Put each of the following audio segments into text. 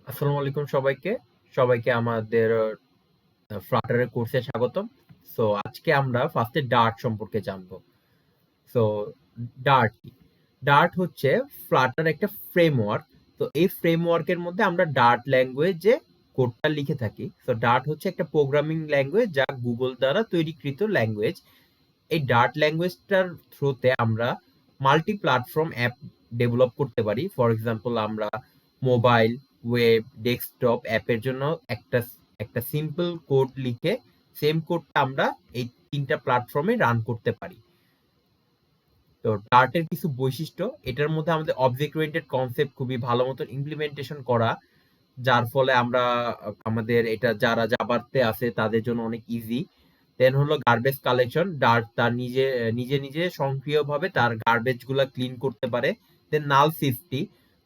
আসসালামু আলাইকুম সবাইকে। সবাইকে আমাদের Flutter এর কোর্সে স্বাগতম। সো আজকে আমরা ফার্স্টে Dart সম্পর্কে জানবো। সো Dart কি? Dart হচ্ছে Flutter একটা ফ্রেমওয়ার্ক। তো এই ফ্রেমওয়ার্কের মধ্যে আমরা Dart ল্যাঙ্গুয়েজে কোডটা লিখে থাকি। সো Dart হচ্ছে একটা প্রোগ্রামিং ল্যাঙ্গুয়েজ যা গুগল দ্বারা তৈরিকৃত ল্যাঙ্গুয়েজ। এই Dart ল্যাঙ্গুয়েজটার থ্রুতে আমরা মাল্টি প্ল্যাটফর্ম অ্যাপ ডেভেলপ করতে পারি। ফর এক্সাম্পল আমরা মোবাইল, ওয়েব, ডেস্কটপ অ্যাপের জন্য একটা একটা সিম্পল কোড লিখে সেম কোডটা আমরা এই ৩ টা প্ল্যাটফর্মে রান করতে পারি। তো Dart এর কিছু বৈশিষ্ট্য, এটার মধ্যে আমাদের অবজেক্ট ওরিয়েন্টেড কনসেপ্ট খুবই ভালো মতো ইমপ্লিমেন্টেশন করা, যার ফলে আমরা আমাদের এটা যারা জাভাতে আছে তাদের জন্য অনেক ইজি। দেন হলো গার্বেজ কালেকশন, ডার্ট তার নিজে নিজে নিজে স্বয়ংক্রিয়ভাবে তার গার্বেজ গুলা ক্লিন করতে পারে। দেন নাল সেফটি,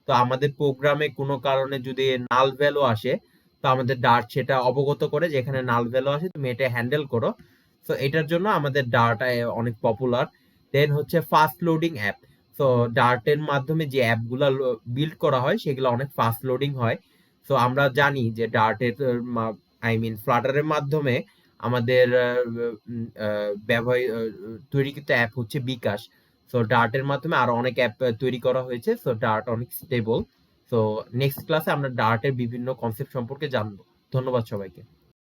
তো আমাদের প্রোগ্রামে কোনো কারণে যদি নাল ভ্যালু আসে তো আমাদের ডার্ট সেটা অবগত করে যে এখানে নাল ভ্যালু আসে, তুমি এটা হ্যান্ডেল করো। তো এটার জন্য আমাদের ডার্ট অনেক পপুলার। দেন হচ্ছে ফাস্ট লোডিং অ্যাপ। তো ডার্টের মাধ্যমে যে অ্যাপগুলা বিল্ড করা হয় সেগুলো অনেক ফাস্ট লোডিং হয়। তো আমরা জানি যে ডার্টের ফ্লাটারের মাধ্যমে আমাদের তৈরিকৃত অ্যাপ হচ্ছে বিকাশ। সো ডার্টের মাধ্যমে আরো অনেক অ্যাপ তৈরি করা হয়েছে। সো ডার্ট অনেক স্টেবল। সো নেক্সট ক্লাসে আমরা ডার্টের বিভিন্ন কনসেপ্ট সম্পর্কে জানবো। ধন্যবাদ সবাইকে।